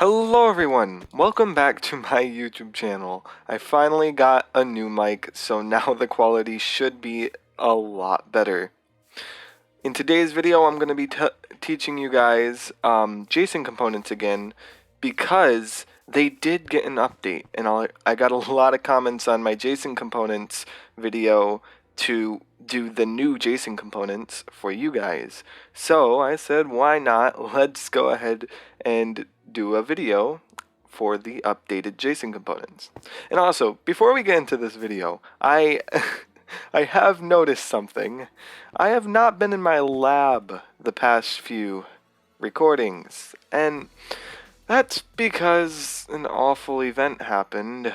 Hello everyone, welcome back to my YouTube channel. I finally got a new mic, so now the quality should be a lot better. In today's video, I'm going to be teaching you guys JSON components again because they did get an update, and I got a lot of comments on my JSON components video to do the new JSON components for you guys. So I said, why not? Let's go ahead and do a video for the updated JSON components. And also, before we get into this video, I have noticed something. I have not been in my lab the past few recordings, and that's because an awful event happened.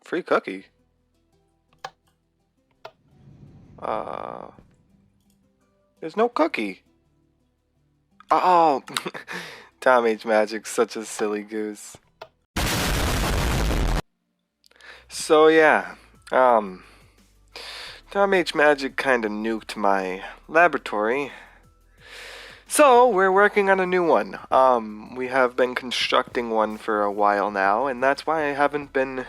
Free cookie. There's no cookie. Oh, Tom H. Magic's such a silly goose. So yeah, Tom H. Magic kinda nuked my laboratory. So we're working on a new one. We have been constructing one for a while now, and that's why I haven't been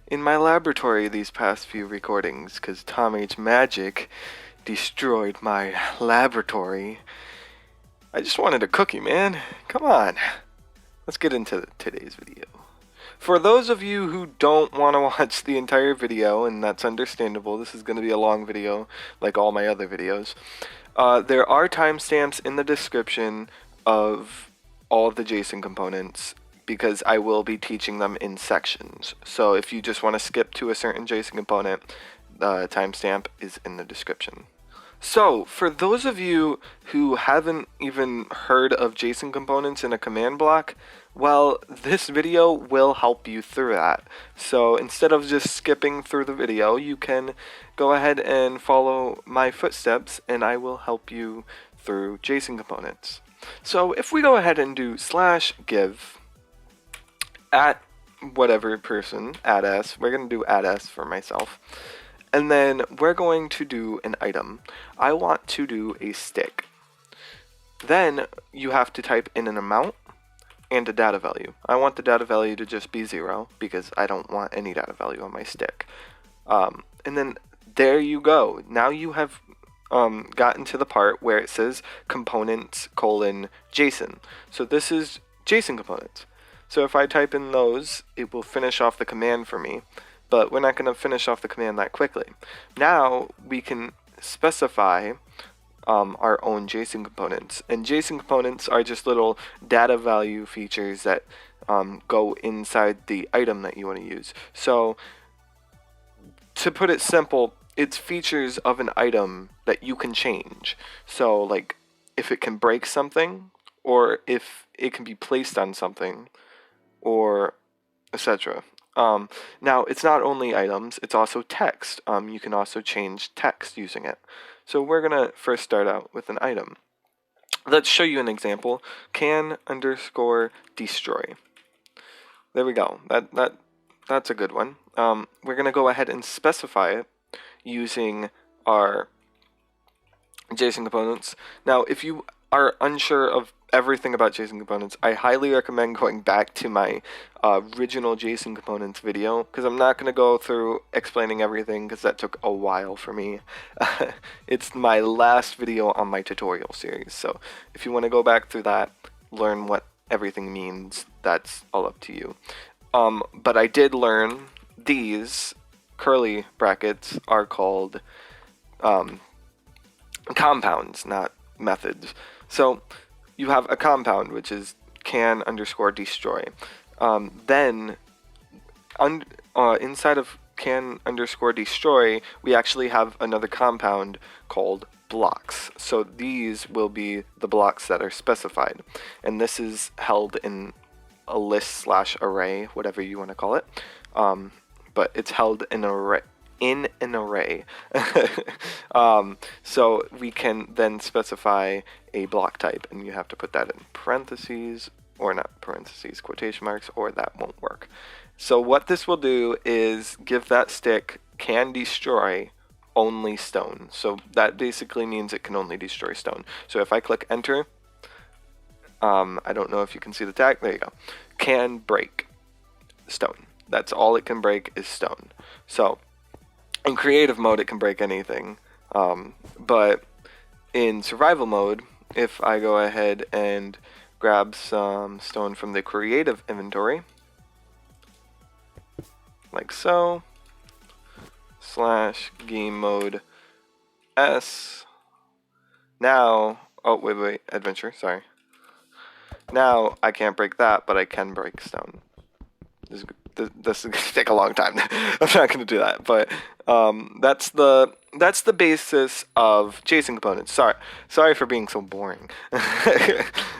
in my laboratory these past few recordings, because Tom H. Magic destroyed my laboratory. I just wanted a cookie, man. Come on. Let's get into today's video. For those of you who don't want to watch the entire video, and that's understandable, this is going to be a long video like all my other videos, there are timestamps in the description of all of the JSON components because I will be teaching them in sections. So if you just want to skip to a certain JSON component, the timestamp is in the description. So, for those of you who haven't even heard of JSON components in a command block, well, this video will help you through that. So, instead of just skipping through the video, you can go ahead and follow my footsteps, and I will help you through JSON components. So, if we go ahead and do /give at whatever person, add s, we're going to do add s for myself. And then we're going to do an item. I want to do a stick. Then you have to type in an amount and a data value. I want the data value to just be 0 because I don't want any data value on my stick. And then there you go. Now you have gotten to the part where it says components : JSON. So this is JSON components. So if I type in those, it will finish off the command for me. But we're not going to finish off the command that quickly. Now we can specify our own JSON components. And JSON components are just little data value features that go inside the item that you want to use. So to put it simple, it's features of an item that you can change. So like if it can break something, or if it can be placed on something, or etc. Now, it's not only items, it's also text. You can also change text using it. So we're going to first start out with an item. Let's show you an example. can_destroy. There we go. That's a good one. We're going to go ahead and specify it using our JSON components. Now, if you are unsure of everything about JSON components, I highly recommend going back to my original JSON components video, because I'm not going to go through explaining everything because that took a while for me. It's my last video on my tutorial series, so if you want to go back through that, learn what everything means, that's all up to you. But I did learn these curly brackets are called compounds, not methods. So you have a compound, which is can_destroy. Then inside of can_destroy, we actually have another compound called blocks. So these will be the blocks that are specified. And this is held in a list/array, whatever you want to call it. But it's held in an array. So we can then specify a block type, and you have to put that in parentheses, or not parentheses, quotation marks, or that won't work. So what this will do is give that stick can destroy only stone. So that basically means it can only destroy stone. So if I click enter, I don't know if you can see the tag. There you go. Can break stone. That's all it can break is stone. So in creative mode, it can break anything. But in survival mode, if I go ahead and grab some stone from the creative inventory, like so, / game mode S. Now, oh wait, adventure, sorry. Now I can't break that, but I can break stone. This is gonna take a long time. I'm not gonna do that, but that's the basis of JSON components. Sorry for being so boring,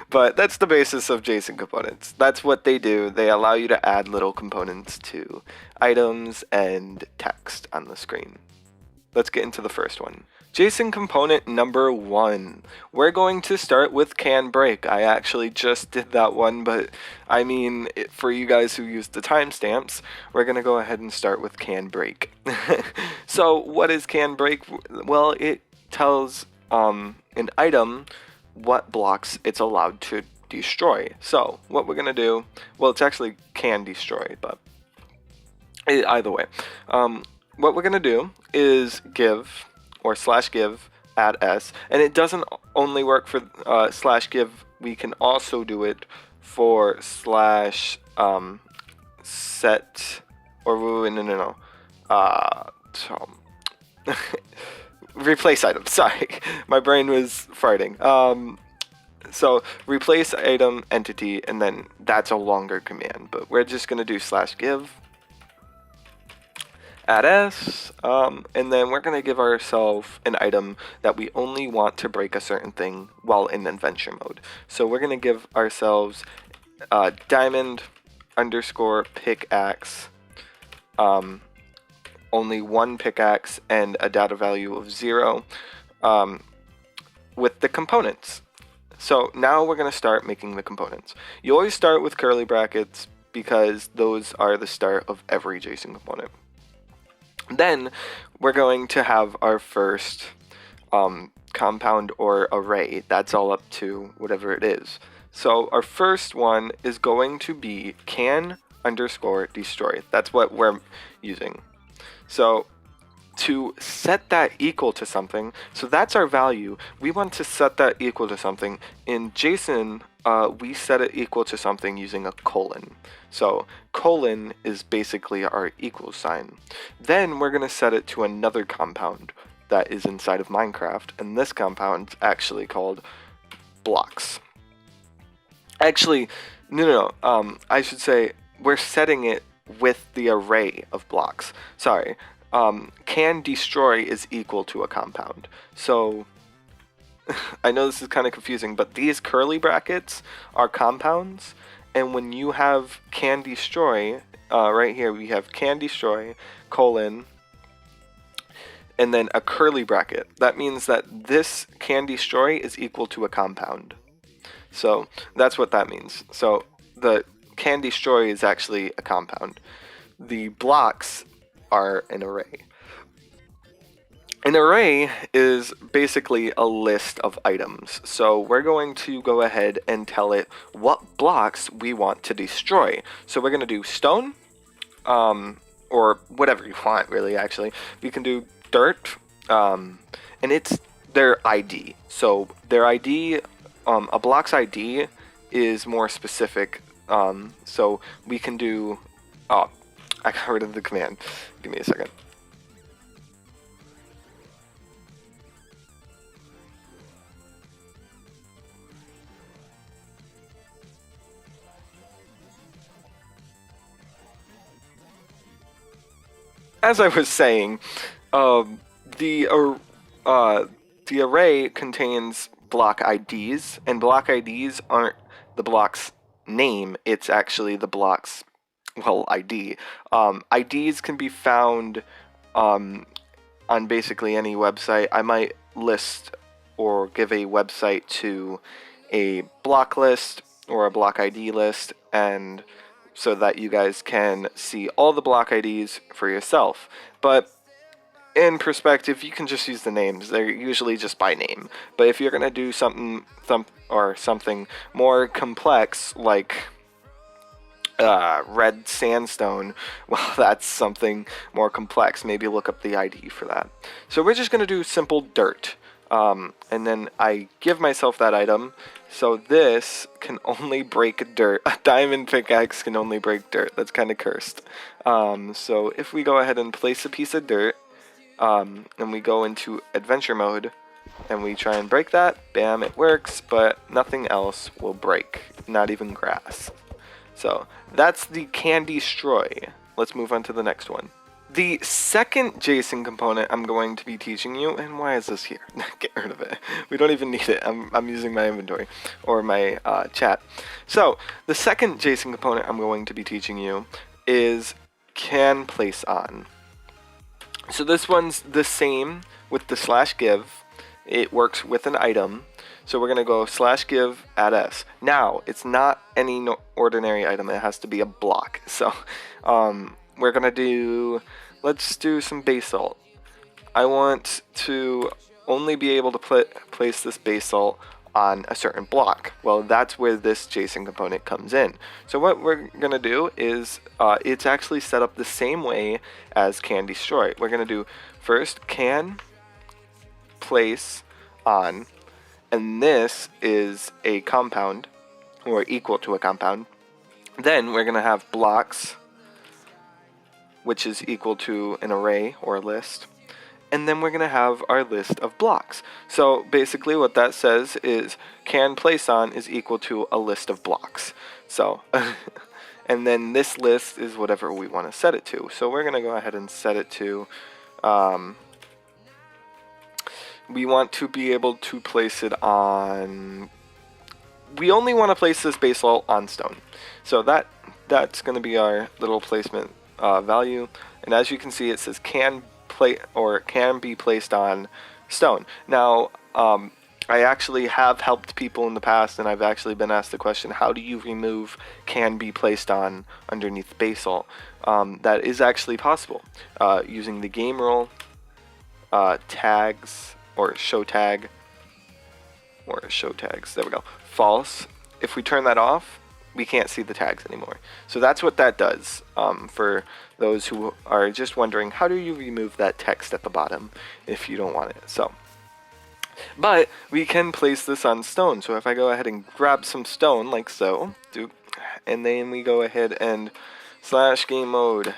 but that's the basis of JSON components. That's what they do. They allow you to add little components to items and text on the screen. Let's get into the first one. JSON component number 1. We're going to start with can break. I actually just did that one, but I mean, for you guys who use the timestamps, we're going to go ahead and start with can break. So what is can break? Well, it tells an item what blocks it's allowed to destroy. So what we're going to do, well, it's actually can destroy, but either way. What we're going to do is give or /give add s, and it doesn't only work for /give. We can also do it for /set or no replace item. Sorry, my brain was farting. So replace item entity, and then that's a longer command, but we're just gonna do /give add s, and then we're going to give ourselves an item that we only want to break a certain thing while in adventure mode. So we're going to give ourselves diamond underscore pickaxe, only one pickaxe and a data value of 0 with the components. So now we're going to start making the components. You always start with curly brackets because those are the start of every JSON component. Then we're going to have our first compound or array. That's all up to whatever it is. So our first one is going to be can underscore destroy. That's what we're using. So to set that equal to something, so that's our value. We want to set that equal to something. In JSON, we set it equal to something using a colon. So colon is basically our equal sign. Then we're going to set it to another compound that is inside of Minecraft, and this compound's actually called blocks. Actually, no, I should say we're setting it with the array of blocks. Sorry. Can destroy is equal to a compound. So I know this is kind of confusing, but these curly brackets are compounds, and when you have can destroy, right here we have can destroy, colon, and then a curly bracket. That means that this can destroy is equal to a compound. So that's what that means. So the can destroy is actually a compound. The blocks are an array. An array is basically a list of items. So we're going to go ahead and tell it what blocks we want to destroy. So we're going to do stone, or whatever you want, really, actually. We can do dirt, and it's their ID. So their ID, a block's ID is more specific. So we can do, oh, I got rid of the command. Give me a second. As I was saying, the array contains block IDs, and block IDs aren't the block's name, it's actually the block's, well, ID. IDs can be found on basically any website. I might list or give a website to a block list or a block ID list, and so that you guys can see all the block IDs for yourself. But in perspective, you can just use the names. They're usually just by name. But if you're gonna do something more complex, like red sandstone, well, that's something more complex. Maybe look up the ID for that. So we're just gonna do simple dirt, and then I give myself that item. So this can only break dirt. A diamond pickaxe can only break dirt. That's kind of cursed. So if we go ahead and place a piece of dirt, and we go into adventure mode, and we try and break that, bam, it works, but nothing else will break, not even grass. So that's the can destroy. Let's move on to the next one. The second JSON component I'm going to be teaching you, and why is this here? Get rid of it. We don't even need it. I'm using my inventory or my chat. So the second JSON component I'm going to be teaching you is can place on. So this one's the same with the /give. It works with an item. So we're going to go /give add s. Now, it's not any ordinary item. It has to be a block. So we're going to do, let's do some basalt. I want to only be able to place this basalt on a certain block. Well, that's where this JSON component comes in. So what we're going to do is, it's actually set up the same way as can destroy. We're going to do first can place on, and this is a compound, or equal to a compound. Then we're going to have blocks, which is equal to an array or a list. And then we're going to have our list of blocks. So basically what that says is can place on is equal to a list of blocks. So, and then this list is whatever we want to set it to. So we're going to go ahead and set it to, we want to be able to place it on, we only want to place this basalt on stone. So that's going to be our little placement value. And as you can see, it says can be placed on stone. Now, I actually have helped people in the past, and I've actually been asked the question, how do you remove can be placed on underneath basalt? That is actually possible using the game rule, tags, or show tags. There we go. False. If we turn that off, we can't see the tags anymore. So that's what that does, for those who are just wondering, how do you remove that text at the bottom if you don't want it? So, but we can place this on stone. So if I go ahead and grab some stone like so, and then we go ahead and /game mode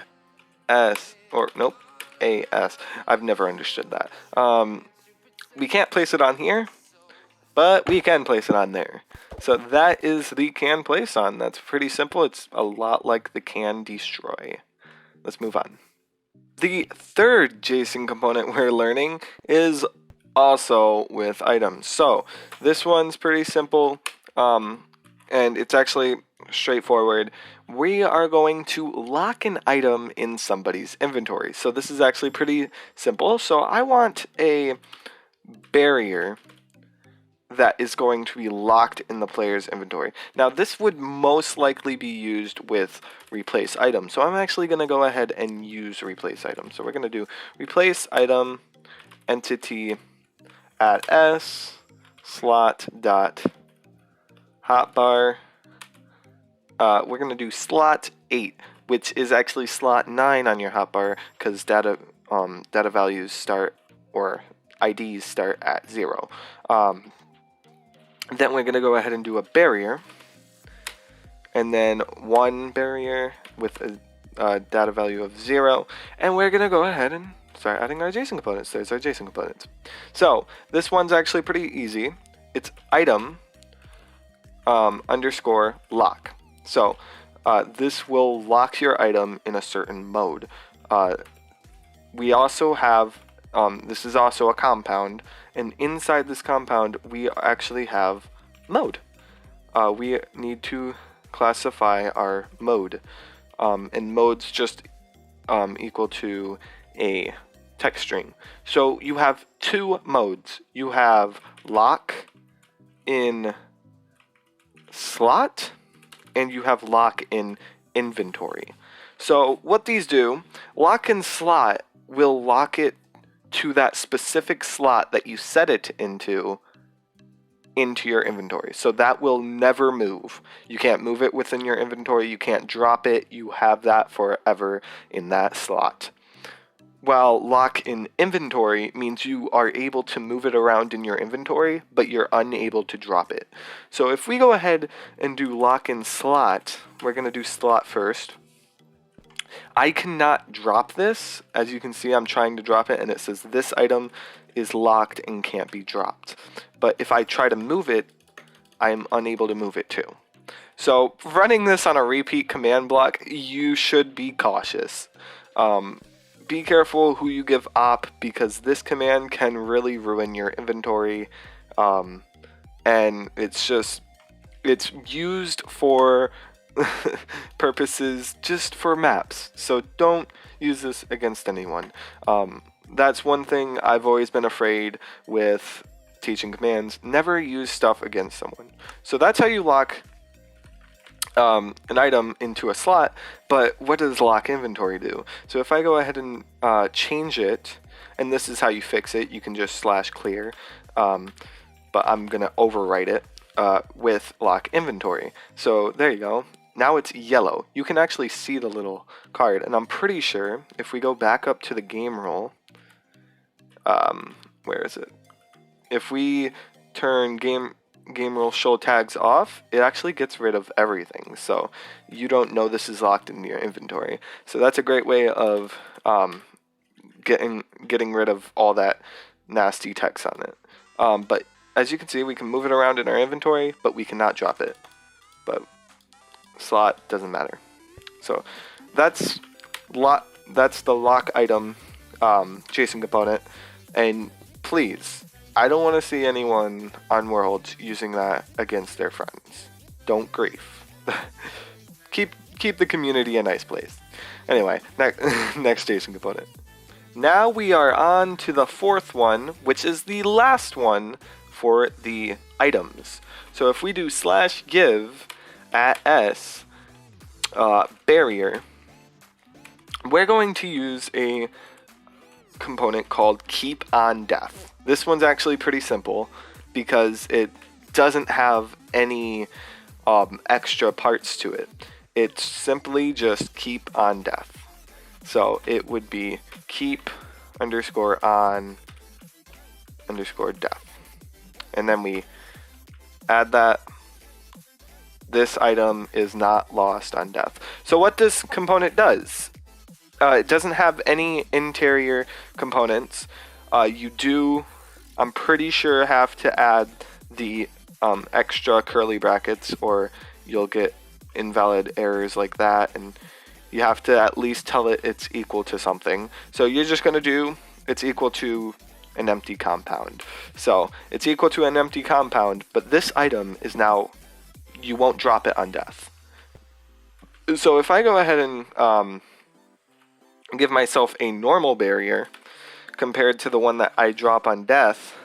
s, or nope, as. I've never understood that. We can't place it on here, but we can place it on there. So that is the can place on. That's pretty simple. It's a lot like the can destroy. Let's move on. The third JSON component we're learning is also with items. So this one's pretty simple, and it's actually straightforward. We are going to lock an item in somebody's inventory. So this is actually pretty simple. So I want a barrier that is going to be locked in the player's inventory. Now this would most likely be used with replace item. So I'm actually going to go ahead and use replace item. So we're going to do replace item entity at s slot dot hotbar. We're going to do slot 8, which is actually slot 9 on your hotbar, because data values start, or IDs start at 0. Then we're going to go ahead and do a barrier, and then one barrier with a data value of 0, and we're going to go ahead and start adding our JSON components. There's our JSON components. So this one's actually pretty easy. It's item underscore lock. So this will lock your item in a certain mode. We also have, this is also a compound, and inside this compound we actually have mode. We need to classify our mode, and mode's just equal to a text string. So you have two modes. You have lock in slot, and you have lock in inventory. So what these do, lock in slot will lock it to that specific slot that you set it into your inventory. So that will never move. You can't move it within your inventory. You can't drop it. You have that forever in that slot. While lock in inventory means you are able to move it around in your inventory, but you're unable to drop it. So if we go ahead and do lock in slot, we're going to do slot first. I cannot drop this. As you can see, I'm trying to drop it and it says this item is locked and can't be dropped. But if I try to move it, I'm unable to move it too. So running this on a repeat command block, you should be cautious. Be careful who you give op, because this command can really ruin your inventory. And it's used for purposes just for maps. So don't use this against anyone. That's one thing I've always been afraid with teaching commands. Never use stuff against someone. So that's how you lock an item into a slot. But what does lock inventory do? So if I go ahead and change it, and this is how you fix it, you can just /clear, but I'm gonna overwrite it with lock inventory. So there you go. Now it's yellow. You can actually see the little card, and I'm pretty sure if we go back up to the game role, where is it? If we turn game rule show tags off, it actually gets rid of everything. So you don't know this is locked in your inventory. So that's a great way of getting rid of all that nasty text on it. But as you can see, we can move it around in our inventory, but we cannot drop it. But slot doesn't matter. So that's the lock item JSON component. And please, I don't want to see anyone on Worlds using that against their friends. Don't grief. keep the community a nice place. Anyway, next JSON component. Now we are on to the fourth one, which is the last one for the items. So if we do /give @s barrier, we're going to use a component called keep on def. This one's actually pretty simple because it doesn't have any extra parts to it. It's simply just keep on def. So it would be keep _on _def. And then we add that. This item is not lost on def. So what this component does, it doesn't have any interior components. You do, I'm pretty sure, have to add the extra curly brackets, or you'll get invalid errors like that, and you have to at least tell it it's equal to something. So you're just going to do it's equal to an empty compound. So it's equal to an empty compound, but this item is now, you won't drop it on def. So if I go ahead and give myself a normal barrier compared to the one that I drop on def,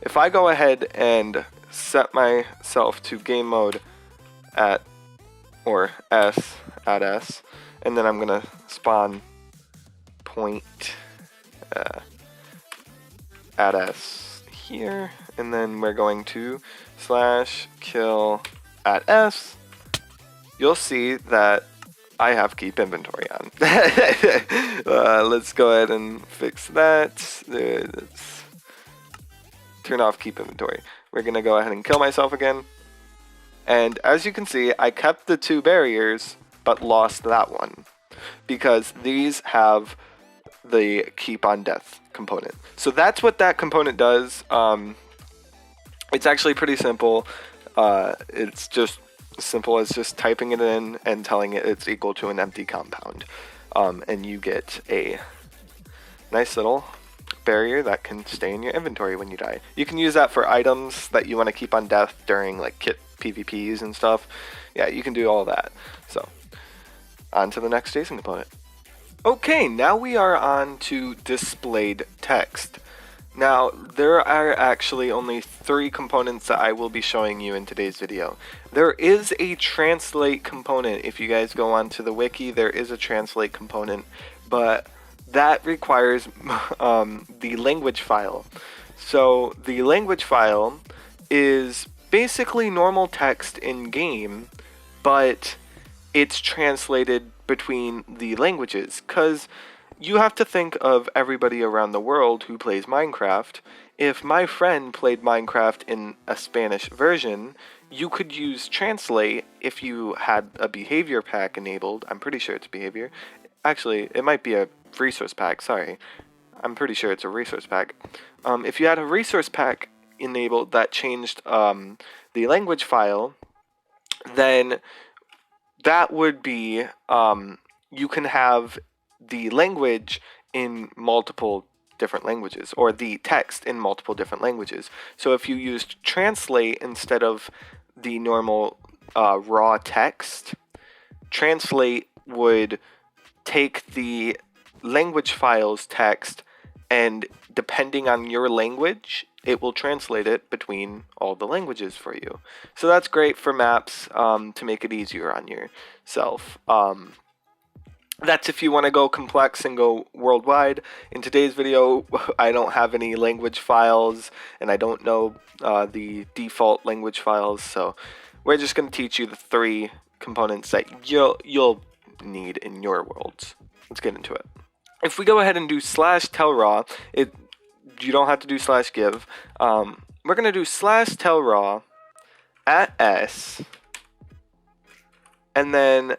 if I go ahead and set myself to game mode at s, and then I'm gonna spawn point at s here, and then we're going to /kill at s, you'll see that I have keep inventory on. Let's go ahead and fix that. Let's turn off keep inventory. We're gonna go ahead and kill myself again. And as you can see, I kept the two barriers, but lost that one, because these have the keep on def component. So that's what that component does. It's actually pretty simple. It's just simple as just typing it in and telling it it's equal to an empty compound. And you get a nice little barrier that can stay in your inventory when you die. You can use that for items that you want to keep on def during like kit PvPs and stuff. Yeah, you can do all that. So on to the next JSON component. Okay, now we are on to displayed text. Now, there are actually only 3 components that I will be showing you in today's video. There is a translate component. If you guys go onto the wiki, there is a translate component, but that requires the language file. So the language file is basically normal text in game, but it's translated between the languages, because you have to think of everybody around the world who plays Minecraft. If my friend played Minecraft in a Spanish version, you could use translate if you had a behavior pack enabled. I'm pretty sure it's behavior. Actually, it might be a resource pack, sorry. I'm pretty sure it's a resource pack. If you had a resource pack enabled that changed the language file, then that would be, you can have the language in multiple different languages, or the text in multiple different languages. So if you used translate instead of the normal raw text, translate would take the language file's text, and depending on your language, it will translate it between all the languages for you. So that's great for maps, to make it easier on yourself. That's if you want to go complex and go worldwide. In today's video, I don't have any language files, and I don't know the default language files, so we're just going to teach you the 3 components that you'll need in your worlds. Let's get into it. If we go ahead and do /tellRaw, you don't have to do /give. We're going to do /tellRaw at s, and then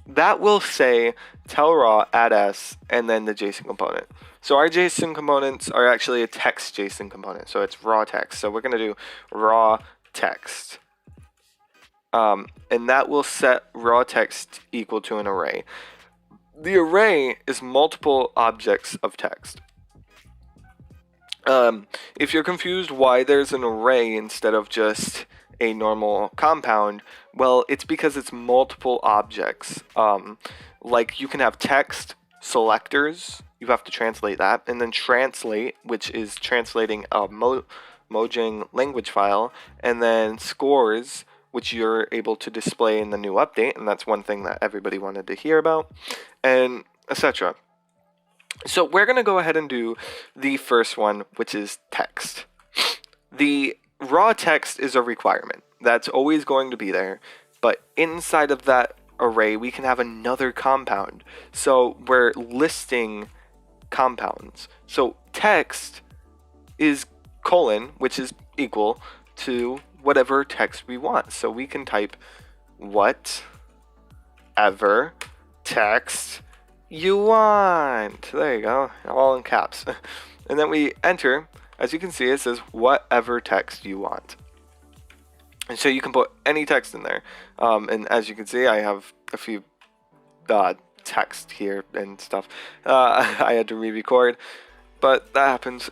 that will say tellRaw at s and then the JSON component. So our JSON components are actually a text JSON component, so it's raw text. So we're going to do raw text. And that will set raw text equal to an array. The array is multiple objects of text. If you're confused why there's an array instead of just a normal compound, well, it's because it's multiple objects. Like you can have text selectors, you have to translate that, and then translate, which is translating a Mojang language file, and then scores, which you're able to display in the new update, and that's one thing that everybody wanted to hear about, and etc. So we're going to go ahead and do the first one, which is text. The raw text is a requirement. That's always going to be there, but inside of that array, we can have another compound. So we're listing compounds. So text is colon, which is equal to whatever text we want. So we can type whatever text you want. There you go, all in caps. And then we enter. As you can see, it says whatever text you want. And so you can put any text in there. And as you can see, I have a few text here and stuff. I had to re-record, but that happens.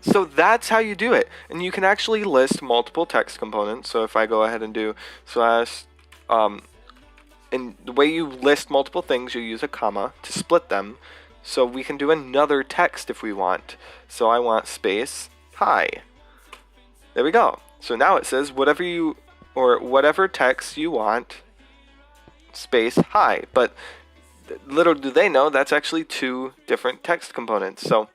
So that's how you do it. And you can actually list multiple text components. So if I go ahead and do slash, and the way you list multiple things, you use a comma to split them. So we can do another text if we want. So I want space hi. There we go. So now it says whatever text you want, space hi. But little do they know that's actually 2 different text components. So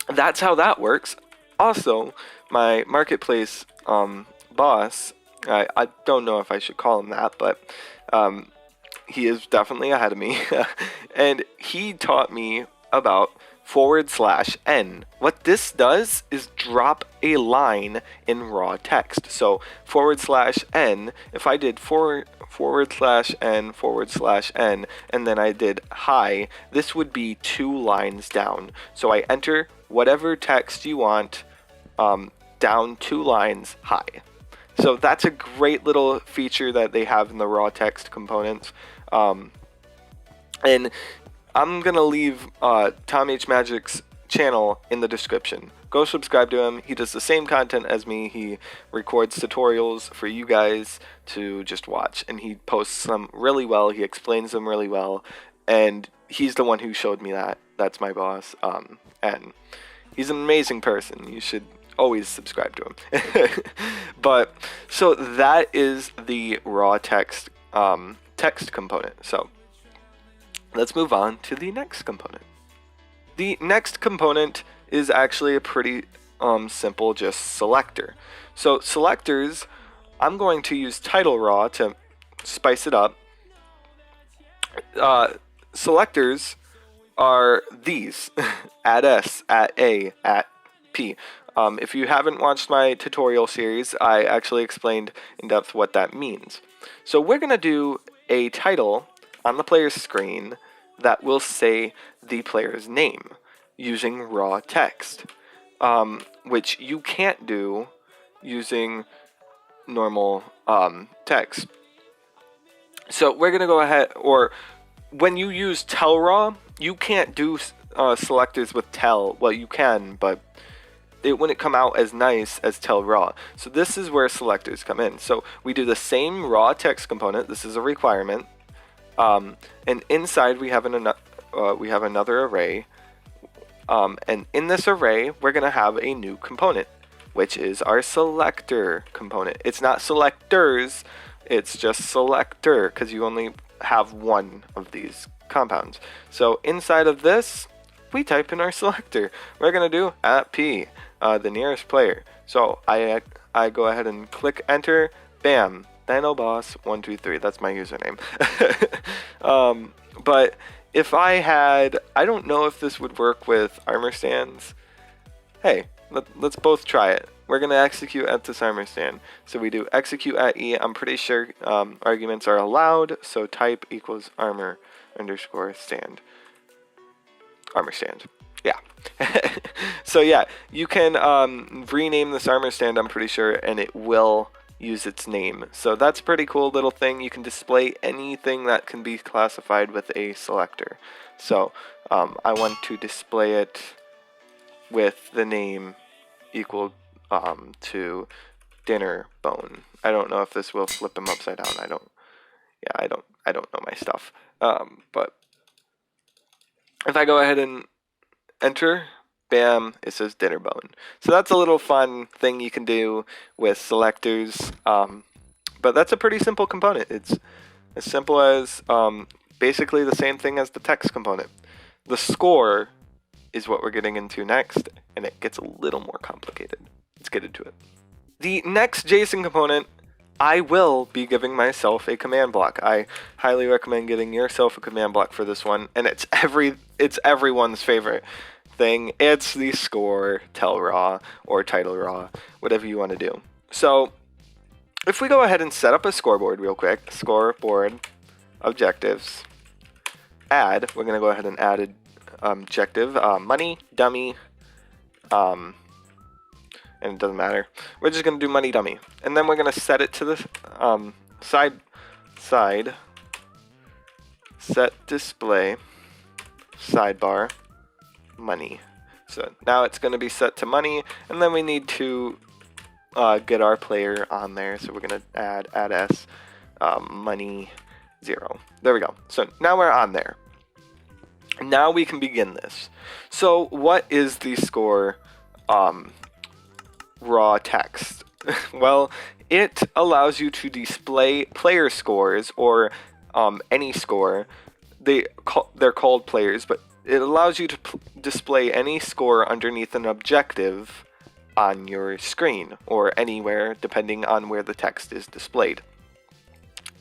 that's how that works. Also, my marketplace boss, I don't know if I should call him that, but he is definitely ahead of me. And he taught me about /n. What this does is drop a line in raw text. So /n, if I did /n/n, and then I did hi, this would be 2 lines down. So I enter whatever text you want, down 2 lines, hi. So that's a great little feature that they have in the raw text components. And I'm going to leave Tom H. Magic's channel in the description. Go subscribe to him. He does the same content as me. He records tutorials for you guys to just watch. And he posts them really well. He explains them really well. And he's the one who showed me that. That's my boss. And he's an amazing person. You should always subscribe to him. But so that is the raw text text component. So let's move on to the next component. The next component is actually a pretty simple, just selector. So selectors, I'm going to use title raw to spice it up. Selectors are these: at S, at A, at P. If you haven't watched my tutorial series, I actually explained in depth what that means. So we're going to do a title on the player's screen that will say the player's name using raw text, which you can't do using normal text. So we're going to go ahead, or when you use tell raw, you can't do selectors with tell. Well, you can, but it wouldn't come out as nice as tell raw. So this is where selectors come in. So we do the same raw text component. This is a requirement, and inside we have another array, and in this array we're going to have a new component, which is our selector component. It's not selectors, it's just selector, because you only have one of these compounds. So inside of this, we type in our selector. We're going to do at P, the nearest player. So I go ahead and click enter, bam, DinoBoss123, that's my username. But if I don't know if this would work with armor stands. Hey, let's both try it. We're going to execute at this armor stand. So we do execute at E. I'm pretty sure arguments are allowed. So type equals armor underscore stand. Armor stand. Yeah. So yeah, you can rename this armor stand, I'm pretty sure, and it will use its name. So that's a pretty cool little thing. You can display anything that can be classified with a selector. So I want to display it with the name equal to dinner bone. I don't know if this will flip him upside down. I don't know my stuff. But if I go ahead and enter, bam, it says dinner bone. So that's a little fun thing you can do with selectors. But that's a pretty simple component. It's as simple as basically the same thing as the text component. The score is what we're getting into next, and it gets a little more complicated. Let's get into it. The next JSON component, I will be giving myself a command block. I highly recommend getting yourself a command block for this one, and it's everyone's favorite thing. It's the score, tell raw, or title raw, whatever you want to do. So if we go ahead and set up a scoreboard real quick, scoreboard, objectives, add, we're going to go ahead and add an objective, money, dummy, and it doesn't matter. We're just going to do money dummy. And then we're going to set it to the side, set display, sidebar, money. So now it's going to be set to money, and then we need to get our player on there. So we're going to add s, money 0. There we go. So now we're on there. Now we can begin this. So what is the score raw text? Well, it allows you to display player scores, or any score. They're called players, but it allows you to display any score underneath an objective on your screen or anywhere, depending on where the text is displayed,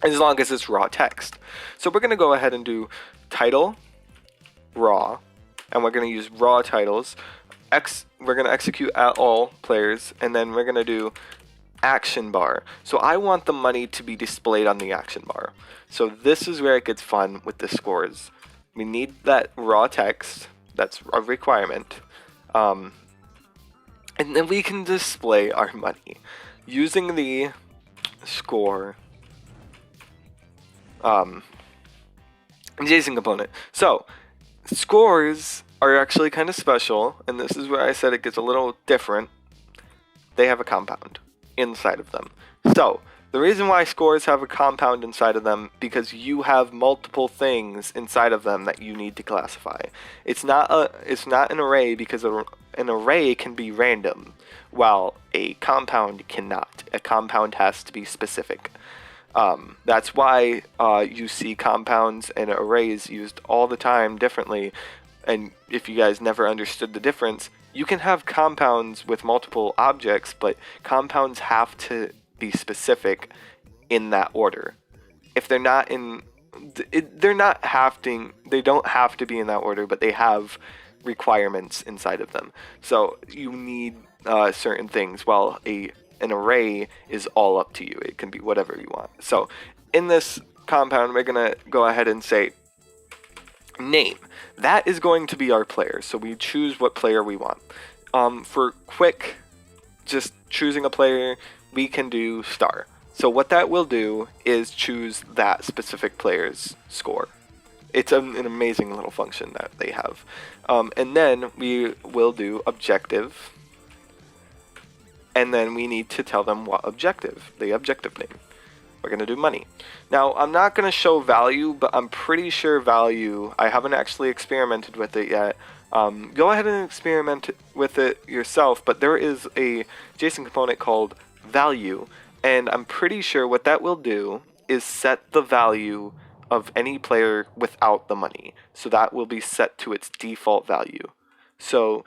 as long as it's raw text. So we're going to go ahead and do title raw, and we're going to use raw titles. We're going to execute at all players, and then we're going to do action bar. So I want the money to be displayed on the action bar. So this is where it gets fun with the scores. We need that raw text. That's a requirement. And then we can display our money using the score JSON component. So scores are actually kind of special, and this is where I said it gets a little different. They have a compound inside of them. So the reason why scores have a compound inside of them, because you have multiple things inside of them that you need to classify. It's not an array, because an array can be random, while a compound cannot. A compound has to be specific. That's why you see compounds and arrays used all the time differently. And if you guys never understood the difference, you can have compounds with multiple objects, but compounds have to be specific in that order. If they're not in, they're not having, they don't have to be in that order, but they have requirements inside of them. So you need certain things, while an array is all up to you. It can be whatever you want. So in this compound, we're going to go ahead and say name. That is going to be our player. So we choose what player we want. For quick, just choosing a player, we can do star. So what that will do is choose that specific player's score. It's an amazing little function that they have. And then we will do objective. And then we need to tell them what objective, the objective name. We're going to do money. Now, I'm not going to show value, but I'm pretty sure value, I haven't actually experimented with it yet. Go ahead and experiment with it yourself, but there is a JSON component called value, and I'm pretty sure what that will do is set the value of any player without the money. So that will be set to its default value. So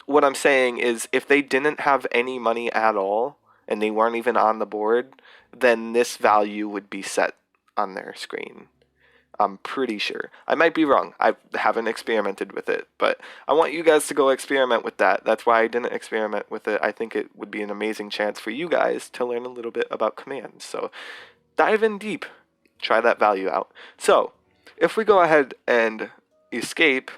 what I'm saying is, if they didn't have any money at all, and they weren't even on the board, then this value would be set on their screen. I'm pretty sure. I might be wrong. I haven't experimented with it, but I want you guys to go experiment with that. That's why I didn't experiment with it. I think it would be an amazing chance for you guys to learn a little bit about commands. So dive in deep. Try that value out. So if we go ahead and escape,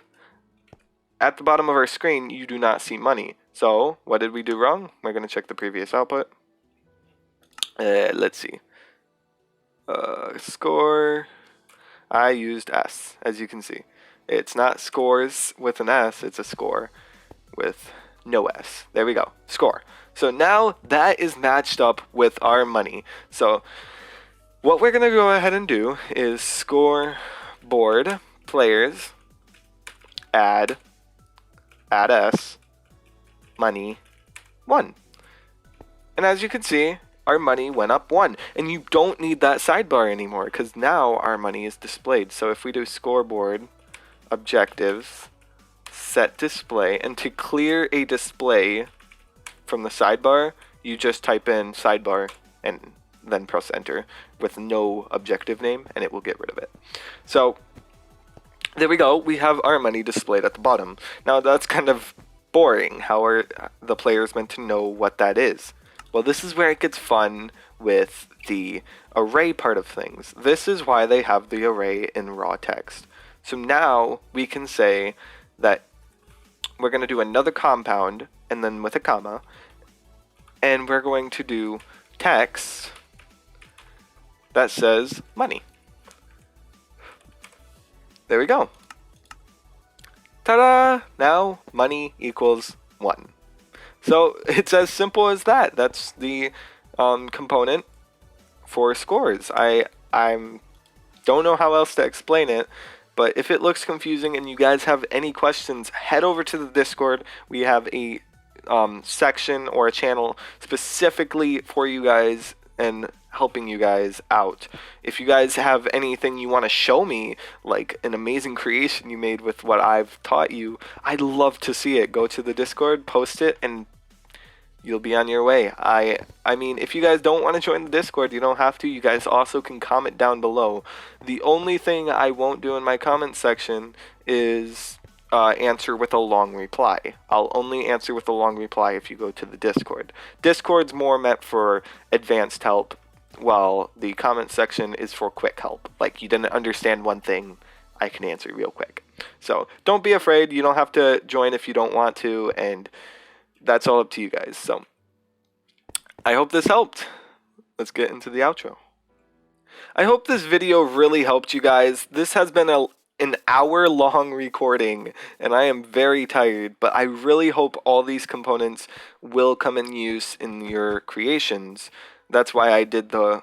at the bottom of our screen, you do not see money. So what did we do wrong? We're going to check the previous output. Let's see. Score. I used S, as you can see. It's not scores with an S, it's a score with no S. There we go. Score. So now that is matched up with our money. So what we're going to go ahead and do is score board players add S money 1. And as you can see, our money went up 1. And you don't need that sidebar anymore, because now our money is displayed. So if we do scoreboard objectives set display, and to clear a display from the sidebar, you just type in sidebar and then press enter with no objective name, and it will get rid of it. So there we go. We have our money displayed at the bottom. Now that's kind of boring. How are the players meant to know what that is? Well, this is where it gets fun with the array part of things. This is why they have the array in raw text. So now we can say that we're going to do another compound, and then with a comma, and we're going to do text that says money. There we go. Ta-da! Now money equals 1. So it's as simple as that. That's the component for scores. I don't know how else to explain it, but if it looks confusing and you guys have any questions, head over to the Discord. We have a section or a channel specifically for you guys and helping you guys out. If you guys have anything you want to show me, like an amazing creation you made with what I've taught you, I'd love to see it. Go to the Discord, post it, and you'll be on your way. I mean, if you guys don't want to join the Discord, you don't have to. You guys also can comment down below. The only thing I won't do in my comment section is answer with a long reply. I'll only answer with a long reply if you go to the Discord. Discord's more meant for advanced help, while the comment section is for quick help. Like, you didn't understand one thing, I can answer real quick. So don't be afraid. You don't have to join if you don't want to, and that's all up to you guys. So I hope this helped. Let's get into the outro. I hope this video really helped you guys. This has been an hour-long recording, and I am very tired, but I really hope all these components will come in use in your creations. That's why I did the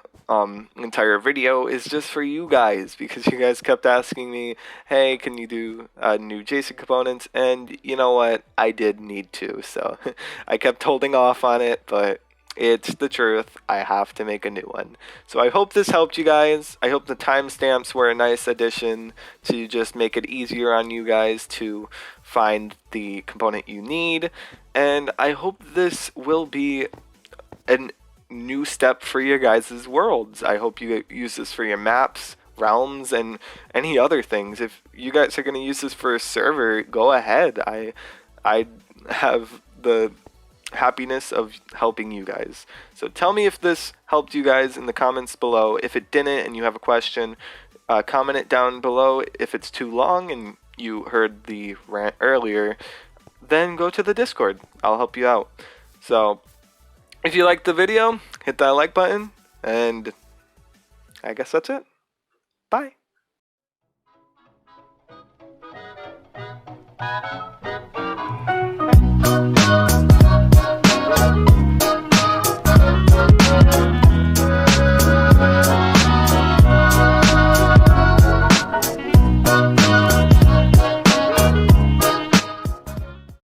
entire video, is just for you guys, because you guys kept asking me, hey, can you do new JSON components? And you know what? I did need to, so I kept holding off on it, but It's the truth. I have to make a new one. So I hope this helped you guys. I hope the timestamps were a nice addition to just make it easier on you guys to find the component you need. And I hope this will be a new step for your guys' worlds. I hope you use this for your maps, realms, and any other things. If you guys are going to use this for a server, go ahead. I have the happiness of helping you guys. So tell me if this helped you guys in the comments below. If it didn't and you have a question, comment it down below. If it's too long and you heard the rant earlier, then go to the Discord. I'll help you out. So if you liked the video, hit that like button, and I guess that's it. Bye.